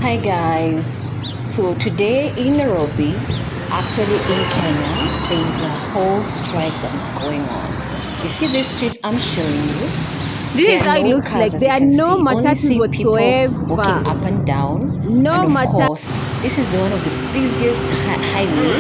Hi guys, so today in Nairobi, actually in Kenya, there is a whole strike that is going on. You see this street I'm showing you? This is how it looks like. There are no matatus whatsoever. Walking up and down. No and of matatu. course, this is one of the busiest highway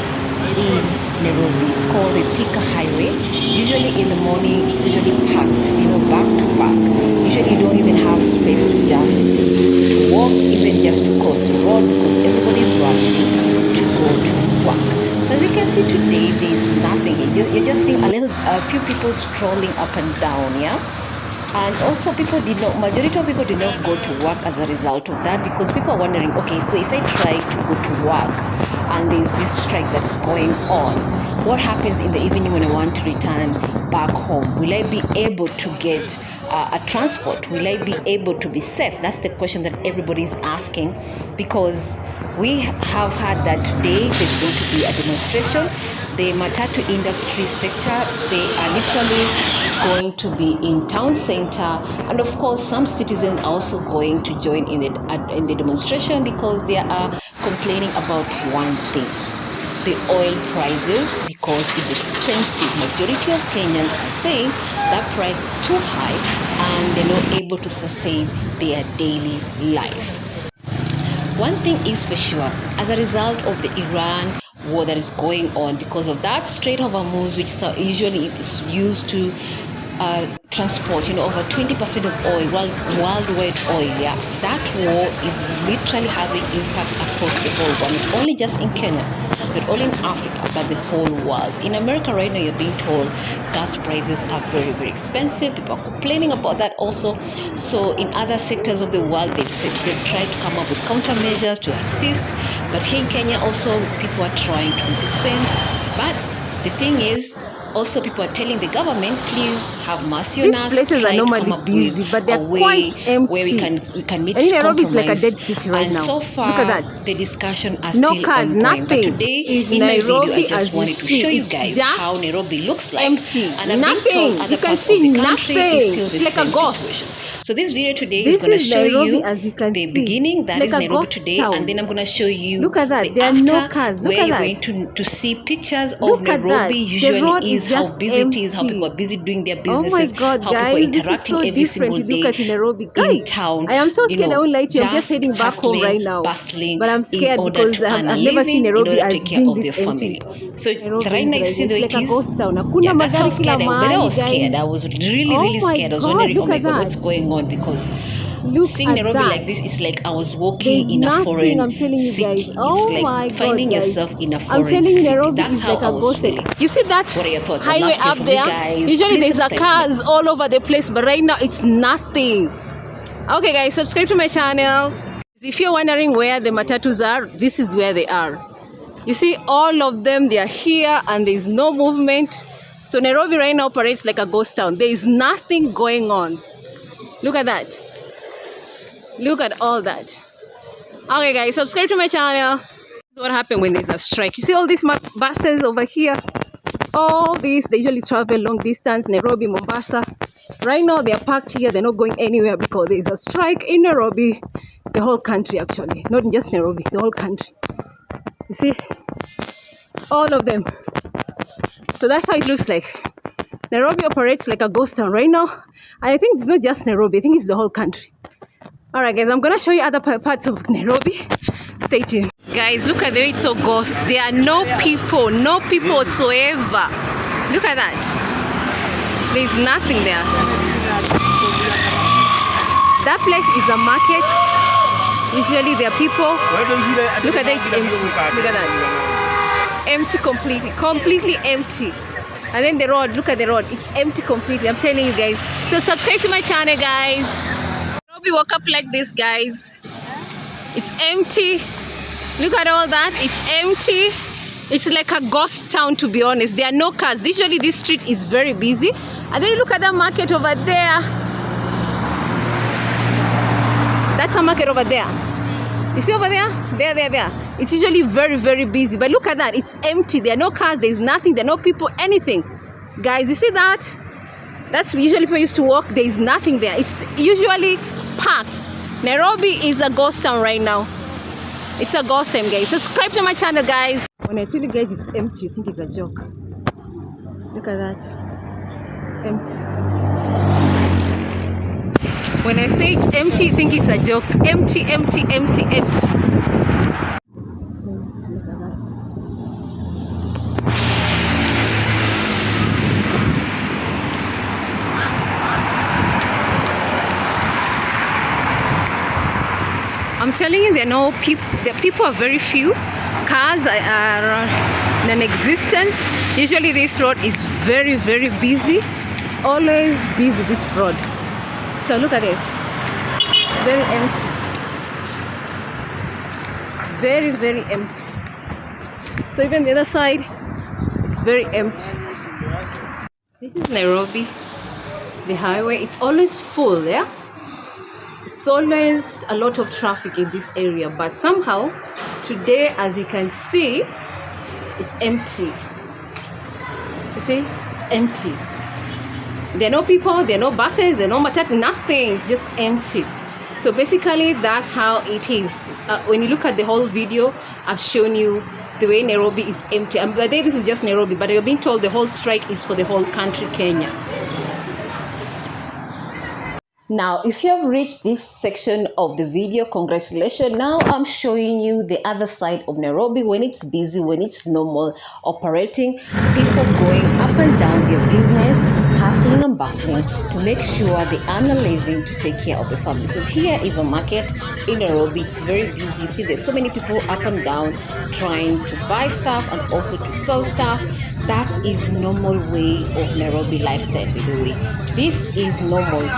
in Nairobi. It's called the Pika Highway. Usually in the morning, it's usually packed, back to back. Usually you don't even have space to just to walk, even just to cross the road because everybody's rushing to go to work. So as you can see today, there's nothing. You're just seeing a few people strolling up and down, yeah. And also majority of people did not go to work as a result of that, because people are wondering, okay, so if I try to go to work and there's this strike that's going on, what happens in the evening when I want to return back home? Will I be able to get a transport? Will I be able to be safe? That's the question that everybody's asking, because we have heard that today there's going to be a demonstration. The Matatu industry sector, they are literally going to be in town center, and of course some citizens are also going to join in the demonstration because they are complaining about one thing: the oil prices, because it's expensive. Majority of Kenyans are saying that price is too high and they're not able to sustain their daily life. One thing is for sure, as a result of the Iran war that is going on, because of that Strait of Hormuz, which usually is used to transport, over 20% of oil, worldwide oil, yeah, that war is literally having impact across the whole world, not only just in Kenya, not only in Africa, but the whole world. In America right now, you're being told gas prices are very, very expensive. People are complaining about that also. So in other sectors of the world, they've tried to come up with countermeasures to assist. But here in Kenya also, people are trying to do the same. But the thing is, also people are telling the government, please have mercy on us. These places are normally busy, but they're quite empty. Where we can meet Nairobi compromise. is like a dead city right and now. So far, look at that. The discussion are no still cars, ongoing. nothing. But today is in my Nairobi, video, I just wanted to show you guys just how Nairobi looks like. Empty. And I've nothing. been told other you can parts see of the country nothing. is still the it's like same a ghost. situation. So this video today this is going to show Nairobi, you as you can the see. beginning, that like is Nairobi today, town. and then I'm going to show you look at that. the There after, are no cars. Look where at you're that. going to see pictures look of Nairobi. Usually is how busy empty. it is, how people are busy doing their Oh businesses, my God, how guys, people are interacting this is so every different single to look day at in Nairobi. in town. I am so scared. I won't lie to you. I'm just heading back home right now. Bustling, but I'm scared in order because to earn a I've never seen living, in Nairobi order to as take care being of their this family. empty. So Nairobi right now you see the way like it a is. ghost town. Yeah, that's how magari scared kila I was. mahali, Scared. I was really my scared. I was God, wondering, oh my at God, that. what's going on? Because Look seeing at Nairobi that. like this, it's like I was walking There's in a nothing, foreign I'm telling you guys. city. Oh It's like my finding God, guys. yourself in a I'm foreign telling you, city. Nairobi That's is how like I a was ghost. feeling. You see that What are your thoughts? highway up there? Usually there's a cars all over the place, but right now it's nothing. Okay guys, subscribe to my channel. If you're wondering where the matatus are, this is where they are. You see all of them, they are here and there's no movement. So Nairobi right now operates like a ghost town. There is nothing going on. Look at that. Look at all that. Okay guys, subscribe to my channel. What happened when there's a strike? You see all these buses over here? All these, they usually travel long distance, Nairobi, Mombasa. Right now they are parked here, they're not going anywhere because there's a strike in Nairobi. The whole country actually, not just Nairobi, the whole country. You see? All of them. So that's how it looks like. Nairobi operates like a ghost town right now. And I think it's not just Nairobi, I think it's the whole country. Alright guys, I'm gonna show you other parts of Nairobi. Stay tuned. Guys, look at the way it's so ghost. There are no people whatsoever. Look at that. There's nothing there. That place is a market. Usually there are people. Look at that, it's empty. Look at that. Empty completely empty. And then the road, look at the road. It's empty completely. I'm telling you guys. So subscribe to my channel, guys. We woke up like this, guys. It's empty. Look at all that. It's empty. It's like a ghost town, to be honest. There are no cars. Usually this street is very busy. And then you look at the market over there. That's a market over there. You see over there? There. It's usually very, very busy. But look at that. It's empty. There are no cars. There's nothing. There are no people, anything. Guys, you see that? That's usually people used to walk. There is nothing there. It's usually packed. Nairobi is a ghost town right now. It's a gossip, guys. Subscribe to my channel, guys. When I tell you guys it's empty, you think it's a joke. Look at that. Empty. When I say it's empty, you think it's a joke. Empty, empty, empty, empty. I'm telling you, the people are very few. Cars are non-existent. Usually this road is very, very busy. It's always busy, this road. So look at this. Very empty. Very, very empty. So even the other side, it's very empty. This is Nairobi, the highway. It's always full, yeah? It's always a lot of traffic in this area, but somehow today, as you can see, it's empty. You see, it's empty. There are no people, there are no buses, there are no matatu, nothing. It's just empty. So basically, that's how it is. When you look at the whole video, I've shown you the way Nairobi is empty. And by the way, this is just Nairobi, but you're being told the whole strike is for the whole country, Kenya. Now, if you have reached this section of the video, congratulations. Now I'm showing you the other side of Nairobi when it's busy, when it's normal operating, people going up and down their business, hustling and bustling to make sure they earn a living to take care of the family. So here is a market in Nairobi. It's very busy. You see there's so many people up and down trying to buy stuff and also to sell stuff. That is normal way of Nairobi lifestyle, by the way. This is normal.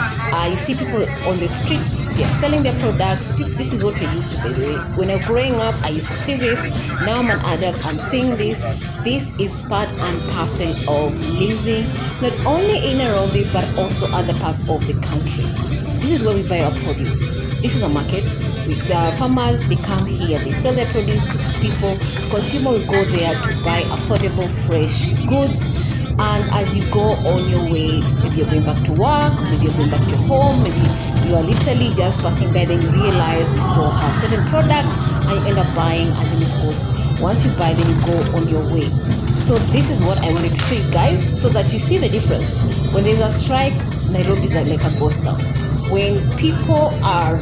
You see people on the streets, they're selling their products. This is what we used to, by the way. When I was growing up, I used to see this. Now I'm an adult, I'm seeing this. This is part and parcel of living, not only in Nairobi, but also other parts of the country. This is where we buy our produce. This is a market. The farmers, they come here, they sell their produce to people. Consumers go there to buy affordable, fresh goods. And as you go on your way, maybe you're going back to work, maybe you're going back to home, maybe you are literally just passing by, then you realize you don't have certain products and you end up buying, and then of course once you buy, then you go on your way. So this is what I wanted to show you guys, so that you see the difference. When there's a strike, Nairobi is like a ghost town. When people are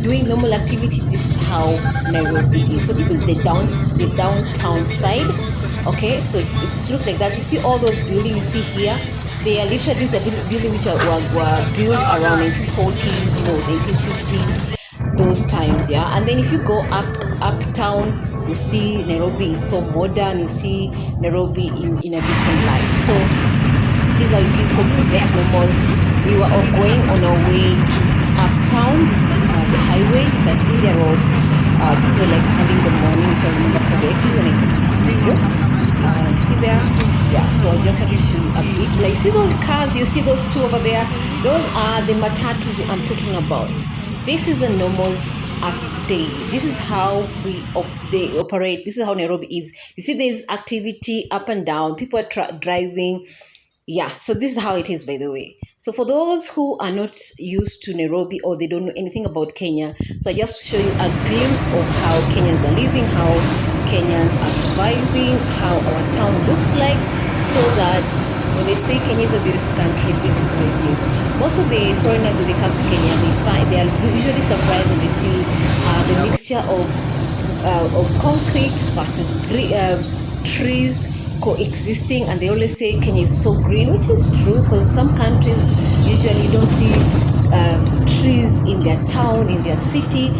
doing normal activity, this is how Nairobi is. So this is the downtown side. Okay, so it looks like that. You see all those buildings you see here, they are literally, these are buildings which were built around 1940s, 1950s, those times, yeah. And then if you go uptown, you see Nairobi is so modern. You see Nairobi in a different light. So this is how it is. So this is just normal. We were all going on our way to uptown. This is the highway. You can see the roads. This was like early in the morning, if I remember correctly, when I took this video. You see there? Yeah, so I just want to show you a bit. Like, see those cars? You see those two over there? Those are the Matatus I'm talking about. This is a normal day. This is how they operate. This is how Nairobi is. You see there's activity up and down. People are driving. Yeah, so this is how it is, by the way. So for those who are not used to Nairobi or they don't know anything about Kenya, so I just show you a glimpse of how Kenyans are living, how Kenyans are surviving, how our town looks like, so that when they say Kenya is a beautiful country, this is where it is. Most of the foreigners, when they come to Kenya, they are usually surprised when they see the mixture of concrete versus trees coexisting, and they always say Kenya is so green, which is true, because some countries usually don't see trees in their town, in their city,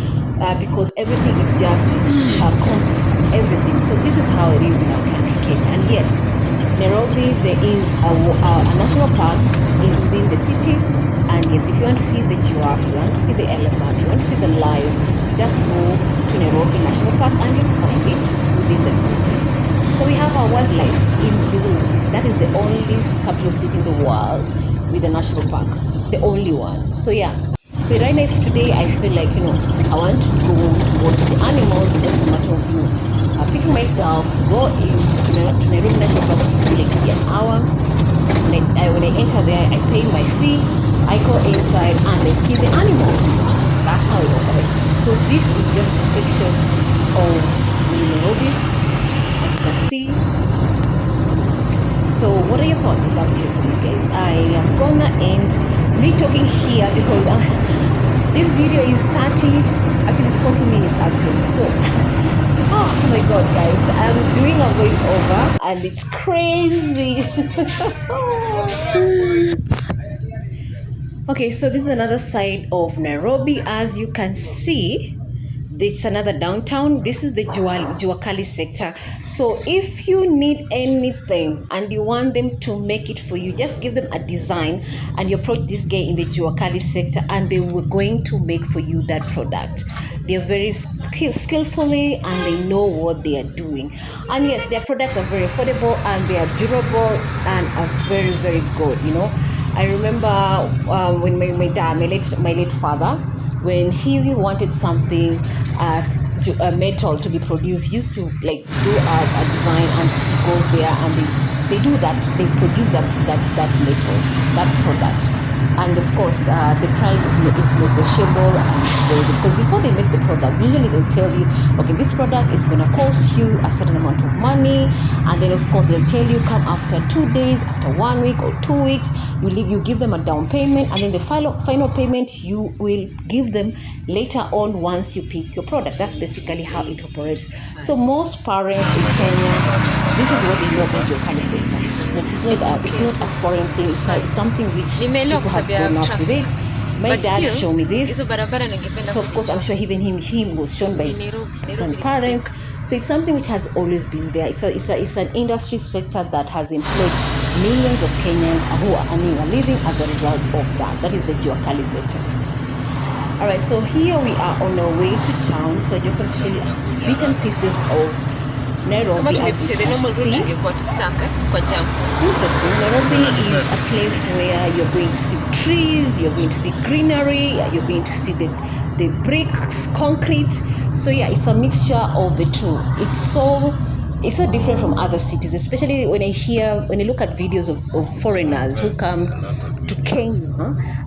because everything is just concrete, everything. So this is how it is in our country, Kenya. And yes, Nairobi, there is a national park within the city. And yes, if you want to see the giraffe, you want to see the elephant, you want to see the lion, just go to Nairobi National Park and you'll find it within the city. So we have our wildlife within the city. That is the only capital city in the world with a national park, the only one. So yeah. So right now, today I feel like, I want to go to watch the animals. Just a matter of picking myself, go to Nairobi National Park, to like an hour. When I enter there, I pay my fee. I go inside and I see the animals. That's how it operates. So this is just a section of Nairobi, as you can see. So what are your thoughts? I'd love to hear from you guys. I am gonna end me talking here because this video is 30, actually it's 40 minutes actually. So oh my god guys, I'm doing a voiceover and it's crazy. Okay, so this is another side of Nairobi. As you can see, it's another downtown. This is the Jua Kali sector. So if you need anything and you want them to make it for you, just give them a design and you approach this guy in the Jua Kali sector and they were going to make for you that product. They're very skillfully and they know what they are doing. And yes, their products are very affordable and they are durable and are very, very good, you know. I remember when my dad, my late father, when he wanted something metal to be produced, he used to like do a design and he goes there and they do that, they produce that metal, that product. And of course the price is negotiable and very good, because before they make the product, usually they'll tell you, okay, this product is going to cost you a certain amount of money, and then of course they'll tell you come after 2 days, after 1 week or 2 weeks, you give them a down payment, and then the final payment you will give them later on once you pick your product. That's basically how it operates. So most parents in Kenya, this is what they know about your kind of sector. It's not a foreign thing. It's something which people have grown up with it. My dad showed me this. So of course I'm sure even him was shown by his grandparents. So it's something which has always been there. It's an industry sector that has employed millions of Kenyans who are earning a living as a result of that. That is the Jua Kali sector. All right, so here we are on our way to town. So I just want to show you bits and pieces of Nairobi. As you can see, Nairobi is a place where you're going to see trees, you're going to see greenery, you're going to see the bricks, concrete. So yeah, it's a mixture of the two. It's so different from other cities, especially when I look at videos of foreigners who come to Kenya,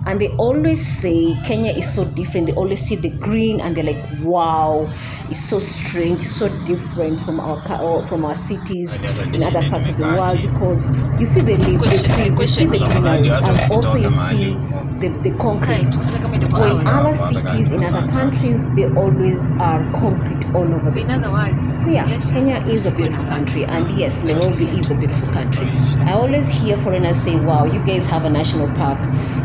and they always say Kenya is so different. They always see the green and they're like, wow, it's so strange, it's so different from our cities in other parts of the world, because you see the trees, you see the greenery, and also you see the concrete. When other cities in other countries, they always are concrete all over. So in other words, yeah, yes, Kenya is a beautiful country, and yes, Nairobi is a beautiful country. I always hear foreigners say, wow, you guys have a national park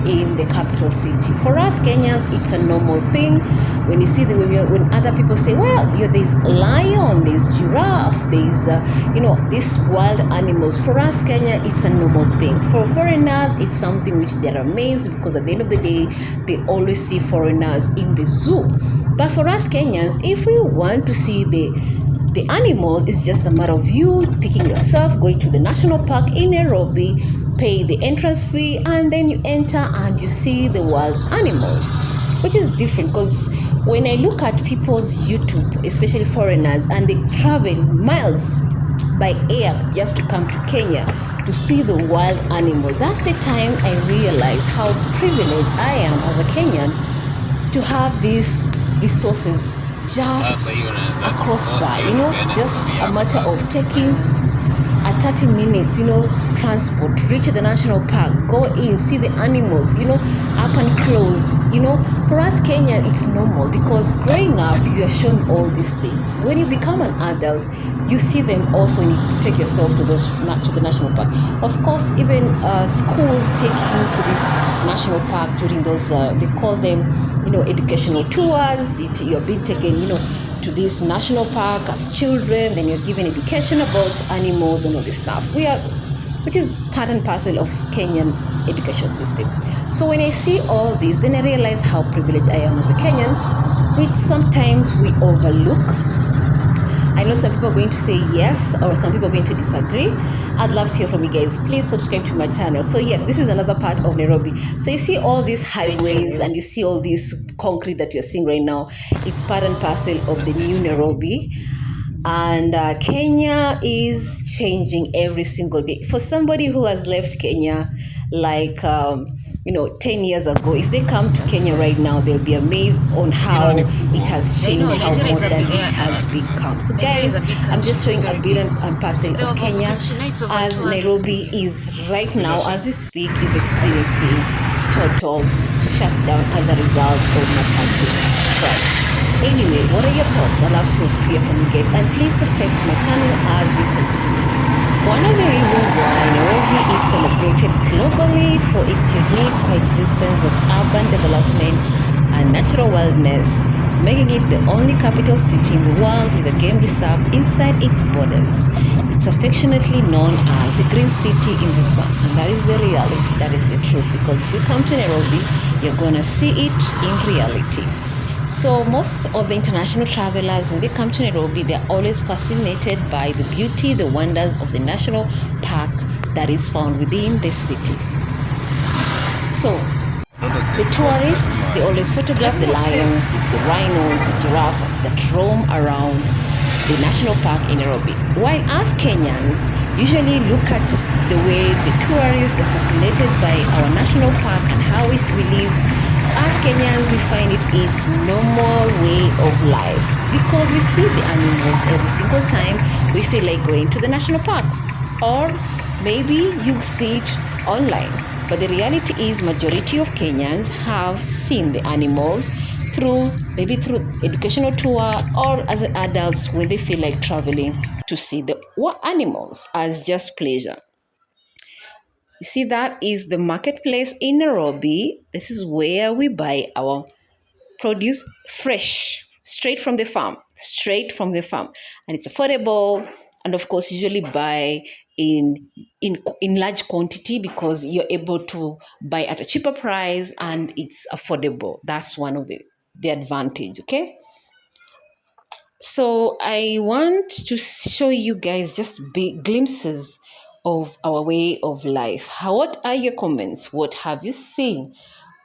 in the capital city. For us Kenyans, it's a normal thing. When you see when other people say, well, there's lion, there's giraffe, there's these wild animals. For us Kenya, it's a normal thing. For foreigners, it's something which they're amazed, because at the end of the day, they always see foreigners in the zoo. But for us Kenyans, if we want to see the animals, it's just a matter of you picking yourself, going to the national park in Nairobi, pay the entrance fee, and then you enter and you see the wild animals, which is different. Because when I look at people's YouTube, especially foreigners, and they travel miles by air just to come to Kenya to see the wild animals, that's the time I realize how privileged I am as a Kenyan to have these resources just across by, just a matter of taking a 30 minutes, transport, reach the national park, go in, see the animals, up and close. For us Kenyan, it's normal, because growing up, you are shown all these things. When you become an adult, you see them also when you take yourself to the national park. Of course, even schools take you to this national park during those, they call them, educational tours. You're being taken, to this national park as children, then you're given education about animals and all this stuff, which is part and parcel of Kenyan education system. So when I see all this, then I realize how privileged I am as a Kenyan, which sometimes we overlook. I know some people are going to say yes, or some people are going to disagree. I'd love to hear from you guys. Please subscribe to my channel. So yes, this is another part of Nairobi. So you see all these highways and you see all this concrete that you're seeing right now. It's part and parcel of the new Nairobi. And Kenya is changing every single day. For somebody who has left Kenya like 10 years ago. If they come to Kenya right now, they'll be amazed on how it has changed, how modern it has become. So guys, I'm just showing a bit and parcel of Kenya, as Nairobi is right now, as we speak, is experiencing total shutdown as a result of Matatu strike. Anyway, what are your thoughts? I'd love to hear from you guys, and please subscribe to my channel as we continue. One of the reasons why Nairobi is celebrated globally for its unique coexistence of urban development and natural wildness, making it the only capital city in the world with a game reserve inside its borders. It's affectionately known as the Green City in the Sun, and that is the reality, that is the truth, because if you come to Nairobi, you're gonna see it in reality. So most of the international travelers, when they come to Nairobi, they're always fascinated by the beauty, the wonders of the national park that is found within the city. So the tourists, they always photograph the lions, the rhinos, the giraffe that roam around the national park in Nairobi. While us Kenyans usually look at the way the tourists are fascinated by our national park and how we live, as Kenyans, we find it is normal way of life because we see the animals every single time we feel like going to the national park, or maybe you see it online. But the reality is, majority of Kenyans have seen the animals through educational tour, or as adults when they feel like traveling to see the animals as just pleasure. You see, that is the marketplace in Nairobi. This is where we buy our produce fresh, straight from the farm, and it's affordable. And of course, usually buy in large quantity because you're able to buy at a cheaper price and it's affordable. That's one of the advantage. Okay. So I want to show you guys just big glimpses of our way of life. What are your comments? What have you seen?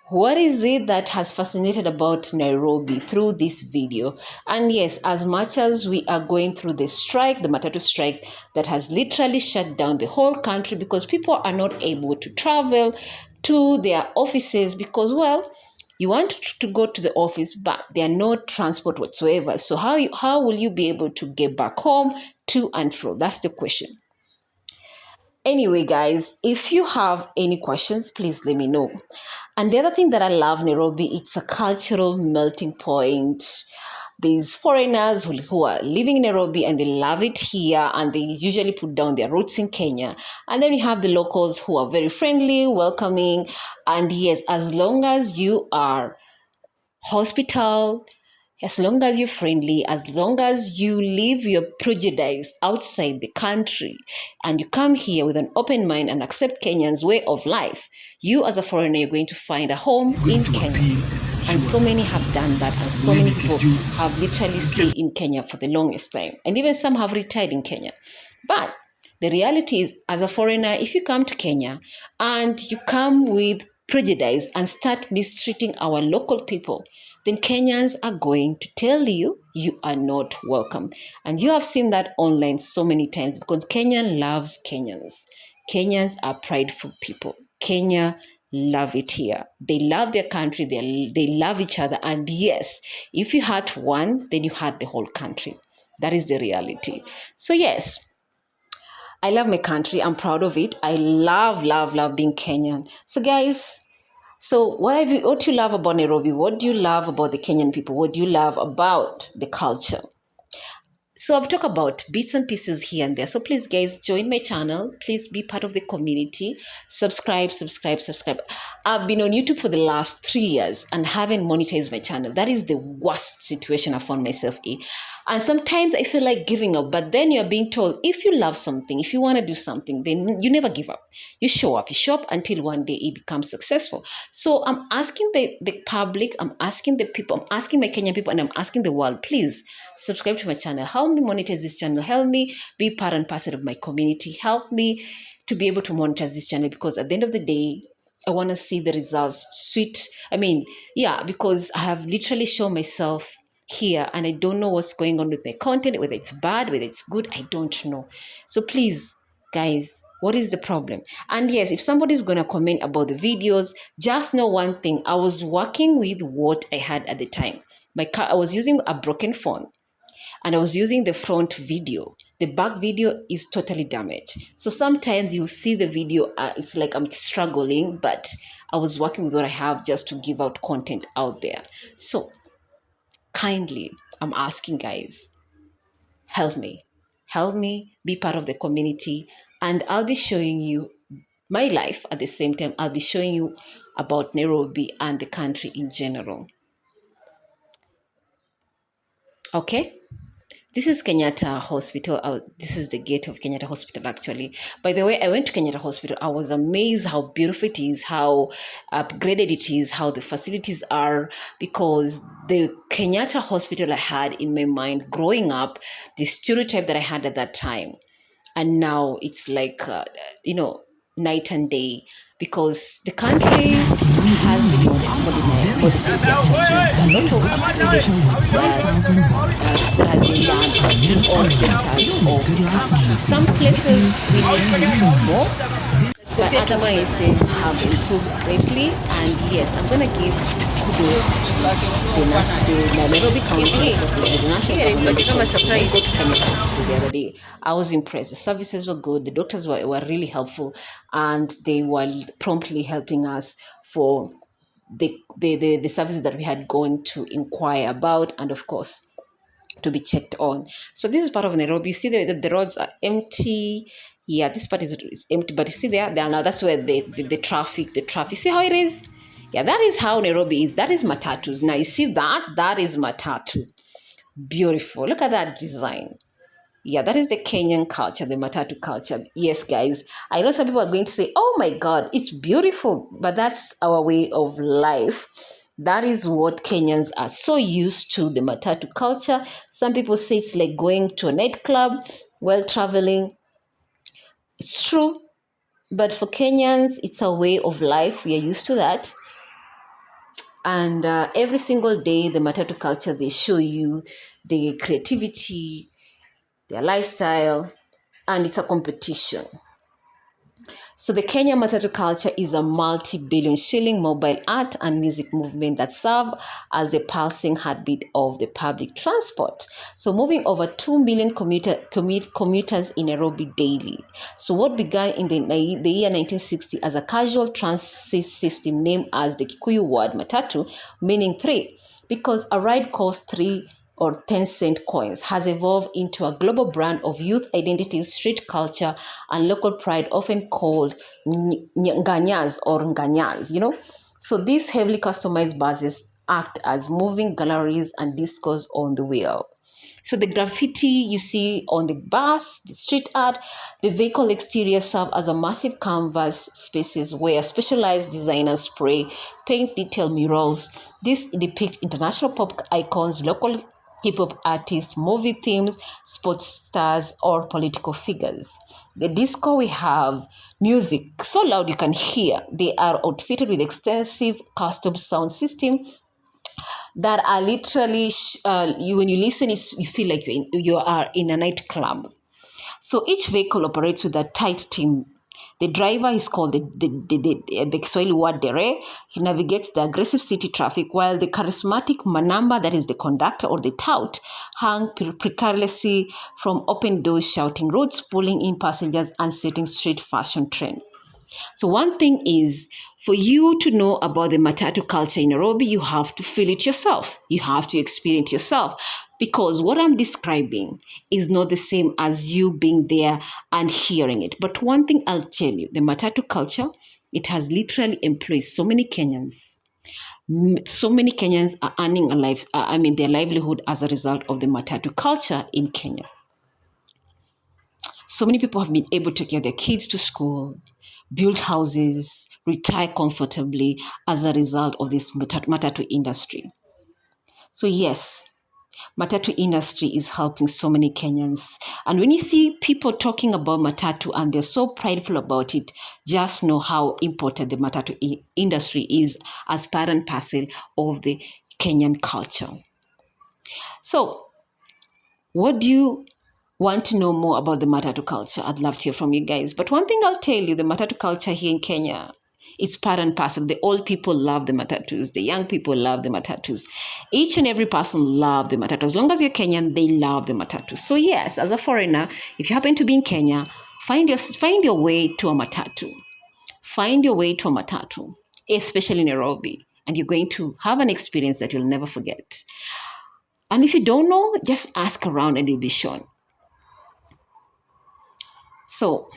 What is it that has fascinated about Nairobi through this video? And yes, as much as we are going through the strike, the Matatu strike that has literally shut down the whole country because people are not able to travel to their offices because, well, you want to go to the office, but there are no transport whatsoever. So how will you be able to get back home to and fro? That's the question. Anyway, guys, if you have any questions, please let me know. And the other thing that I love Nairobi, it's a cultural melting point. There's foreigners who are living in Nairobi and they love it here and they usually put down their roots in Kenya. And then we have the locals who are very friendly, welcoming. And yes, as long as you are hospitable, as long as you're friendly, as long as you leave your prejudice outside the country and you come here with an open mind and accept Kenyans' way of life, you as a foreigner, you're going to find a home in Kenya. And so many have done that, and so many people have literally stayed in Kenya for the longest time. And even some have retired in Kenya. But the reality is, as a foreigner, if you come to Kenya and you come with prejudice and start mistreating our local people, then Kenyans are going to tell you you are not welcome. And you have seen that online so many times because Kenyan loves Kenyans. Kenyans are prideful people. Kenya love it here. They love their country. They love each other. And yes, if you hurt one, then you hurt the whole country. That is the reality. So yes, I love my country. I'm proud of it. I love being Kenyan. So guys, what do you love about Nairobi? What do you love about the Kenyan people? What do you love about the culture? So I've talked about bits and pieces here and there. So please, guys, join my channel. Please be part of the community. Subscribe. I've been on YouTube for the last 3 years and haven't monetized my channel. That is the worst situation I found myself in. And sometimes I feel like giving up. But then you're being told, if you love something, if you want to do something, then you never give up. You show up until one day it becomes successful. So I'm asking the public, I'm asking the people, I'm asking my Kenyan people, and I'm asking the world, please subscribe to my channel. Help me monetize this channel. Help me be part and parcel of my community. Help me to be able to monetize this channel, because at the end of the day, I want to see the results because I have literally shown myself here and I don't know what's going on with my content, whether it's bad, whether it's good, I don't know. So please, guys, What is the problem? And yes, if somebody's going to comment about the videos, just know one thing. I was working with what I had at the time. I was using a broken phone, and I was using the front video. The back video is totally damaged. So sometimes you'll see the video, it's like I'm struggling, but I was working with what I have just to give out content out there. So kindly, I'm asking guys, help me. Help me be part of the community, and I'll be showing you my life at the same time. I'll be showing you about Nairobi and the country in general. Okay? This is Kenyatta Hospital. This is the gate of Kenyatta Hospital, actually. By the way, I went to Kenyatta Hospital. I was amazed how beautiful it is, how upgraded it is, how the facilities are, because the Kenyatta Hospital I had in my mind growing up, the stereotype that I had at that time, and now it's like, night and day, because the country has been modernized. A lot of upgrades that has been done in all sectors of the country. Some places we need to improve more, but other places have improved greatly. And yes, I'm going to give kudos to the Nairobi County, the national government, because when I got to Kenyatta Hospital the other day, I was impressed. The services were good, the doctors were really helpful, and they were promptly helping us for the services that we had gone to inquire about, and of course to be checked on. So this is part of Nairobi. You see the roads are empty. Yeah, this part is empty, but you see there now, that's where the traffic, see how it is? Yeah, that is how Nairobi is. That is Matatus. Now you see that is Matatu. Beautiful. Look at that design. Yeah, that is the Kenyan culture, the Matatu culture. Yes, guys, I know some people are going to say, oh my God, it's beautiful, but that's our way of life. That is what Kenyans are so used to, the Matatu culture. Some people say it's like going to a nightclub while traveling. It's true, but for Kenyans, it's a way of life. We are used to that. And every single day, the Matatu culture, they show you the creativity, their lifestyle, and it's a competition. So the Kenya Matatu culture is a multi-billion shilling mobile art and music movement that serve as the pulsing heartbeat of the public transport. So moving over 2 million commuters in Nairobi daily. So what began in the year 1960 as a casual transit system named as the Kikuyu word Matatu, meaning three, because a ride costs 3 or 10-cent coins, has evolved into a global brand of youth identity, street culture, and local pride, often called nganyas or nganyas, So these heavily customized buses act as moving galleries and discos on the wheel. So the graffiti you see on the bus, the street art, the vehicle exterior serve as a massive canvas spaces where specialized designers spray, paint detailed murals. This depict international pop icons, local hip-hop artists, movie themes, sports stars, or political figures. The disco, we have music so loud you can hear. They are outfitted with extensive custom sound system that are literally, when you listen, you feel like you are in a nightclub. So each vehicle operates with a tight team. The driver is called the Kiswahili word dere. He navigates the aggressive city traffic, while the charismatic manamba, that is the conductor or the tout, hung precariously from open doors, shouting routes, pulling in passengers, and setting street fashion trend. So one thing is, for you to know about the Matatu culture in Nairobi, you have to feel it yourself. You have to experience it yourself. Because what I'm describing is not the same as you being there and hearing it. But one thing I'll tell you, the Matatu culture, it has literally employed so many Kenyans. So many Kenyans are earning their livelihood as a result of the Matatu culture in Kenya. So many people have been able to get their kids to school, build houses, retire comfortably as a result of this Matatu industry. So yes, Matatu industry is helping so many Kenyans. And when you see people talking about Matatu and they're so prideful about it, just know how important the Matatu industry is as part and parcel of the Kenyan culture. So what do you want to know more about the Matatu culture, I'd love to hear from you guys. But one thing I'll tell you, the Matatu culture here in Kenya, it's part and parcel. The old people love the Matatus. The young people love the Matatus. Each and every person love the Matatu. As long as you're Kenyan, they love the Matatu. So yes, as a foreigner, if you happen to be in Kenya, find your way to a Matatu. Find your way to a Matatu, especially in Nairobi, and you're going to have an experience that you'll never forget. And if you don't know, just ask around and you'll be shown. So,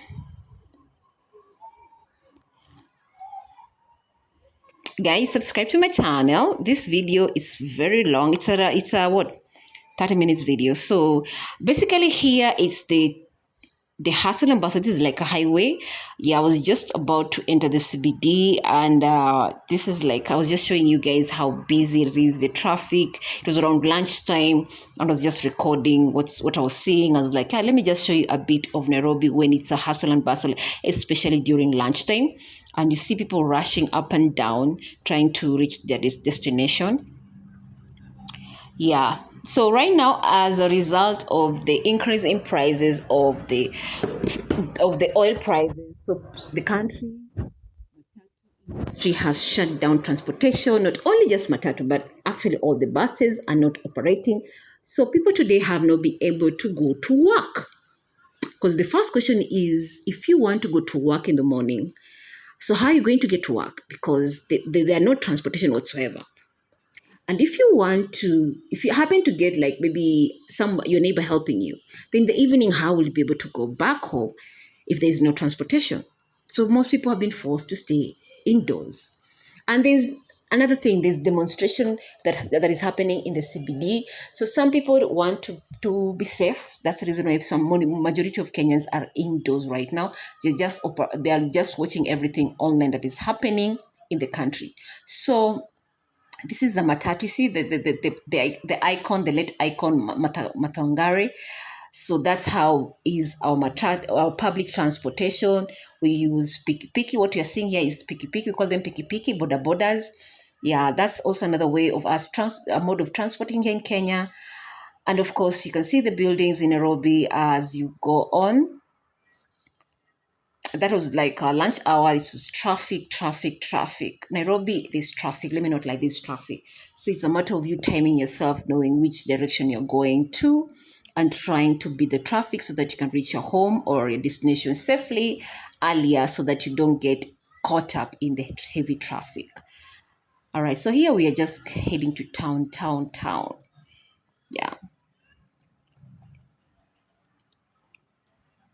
guys, subscribe to my channel. This video is very long. It's a what, 30 minutes video. So basically here is the hustle and bustle. This is like a highway. Yeah, I was just about to enter the CBD, and this is like, I was just showing you guys how busy it is, the traffic. It was around lunchtime. I was just recording what I was seeing. I was like, let me just show you a bit of Nairobi when it's a hustle and bustle, especially during lunchtime. And you see people rushing up and down, trying to reach their destination. Yeah. So right now, as a result of the increase in prices of the oil prices, so the country industry has shut down transportation. Not only just Matatu, but actually all the buses are not operating. So people today have not been able to go to work. Because the first question is, if you want to go to work in the morning, so how are you going to get to work? Because there are no transportation whatsoever. And if you happen to get like maybe your neighbor helping you, then in the evening, how will you be able to go back home if there is no transportation? So most people have been forced to stay indoors. And there's another thing, there's demonstration that is happening in the CBD. So some people want to be safe. That's the reason why majority of Kenyans are indoors right now. They are just watching everything online that is happening in the country. So this is the Matatu. You see the icon, the late icon Matangari. So that's how is our public transportation. We use piki. What you're seeing here is piki. We call them piki, bodas. Yeah, that's also another way of us a mode of transporting here in Kenya. And of course, you can see the buildings in Nairobi as you go on. That was like lunch hour. It was traffic. Nairobi, there's traffic. Let me not like this traffic. So it's a matter of you timing yourself, knowing which direction you're going to, and trying to beat the traffic so that you can reach your home or your destination safely earlier, so that you don't get caught up in the heavy traffic. All right. So here we are just heading to town. Yeah.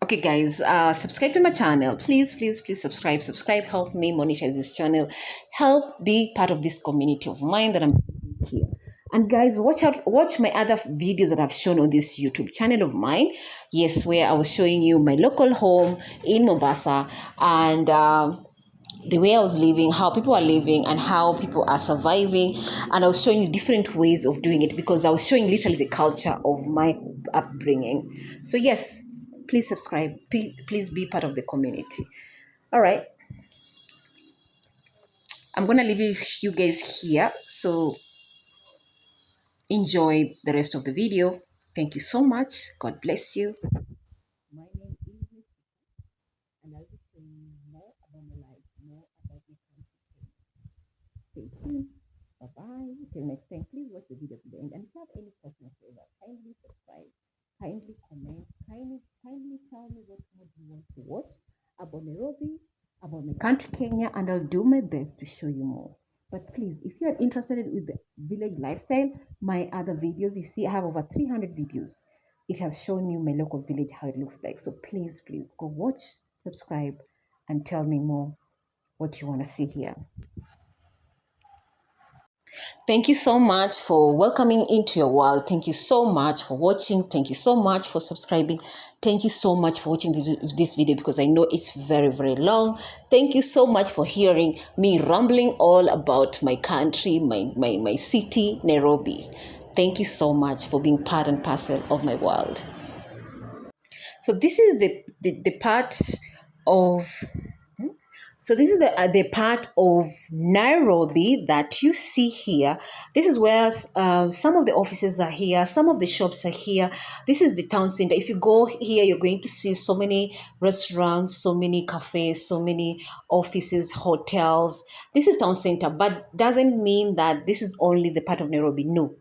Okay, guys, subscribe to my channel. Please subscribe. Help me monetize this channel. Help be part of this community of mine that I'm here. And guys, watch my other videos that I've shown on this YouTube channel of mine. Yes, where I was showing you my local home in Mombasa, and the way I was living, how people are living, and how people are surviving. And I was showing you different ways of doing it, because I was showing literally the culture of my upbringing. So yes, please subscribe. Please be part of the community. All right. I'm going to leave you guys here. So enjoy the rest of the video. Thank you so much. God bless you. My name is Nyeshika, and I'll be showing you more about my life, more about my country. Stay tuned. Bye-bye. Till next time, please watch the video to the end. And if you have any questions, kindly subscribe, kindly comment, kindly tell me what more you want to watch about Nairobi, about my country, Kenya, and I'll do my best to show you more. But please, if you are interested with the village lifestyle, my other videos, you see I have over 300 videos. It has shown you my local village, how it looks like. So please go watch, subscribe, and tell me more what you want to see here. Thank you so much for welcoming into your world. Thank you so much for watching. Thank you so much for subscribing. Thank you so much for watching this video, because I know it's very, very long. Thank you so much for hearing me rambling all about my country, my city, Nairobi. Thank you so much for being part and parcel of my world. So this is the part of So this is the part of Nairobi that you see here. This is where some of the offices are here, some of the shops are here. This is the town center. If you go here, you're going to see so many restaurants, so many cafes, so many offices, hotels. This is town center, but doesn't mean that this is only the part of Nairobi. No,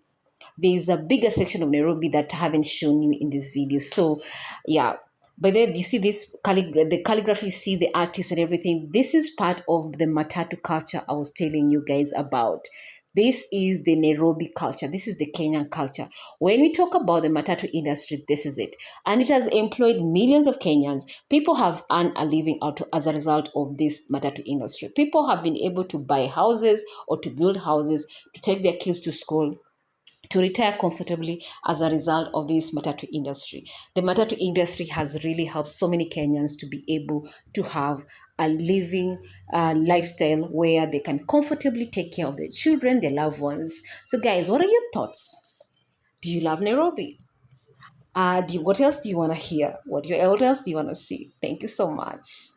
there's a bigger section of Nairobi that I haven't shown you in this video. So yeah, but then you see this the calligraphy, you see the artists and everything. This is part of the Matatu culture I was telling you guys about. This is the Nairobi culture. This is the Kenyan culture. When we talk about the Matatu industry, this is it. And it has employed millions of Kenyans. People have earned a living out as a result of this Matatu industry. People have been able to buy houses or to build houses, to take their kids to school, to retire comfortably as a result of this Matatu industry. The Matatu industry has really helped so many Kenyans to be able to have a living lifestyle where they can comfortably take care of their children, their loved ones. So guys, what are your thoughts? Do you love Nairobi? What else do you want to hear? What else do you want to see? Thank you so much.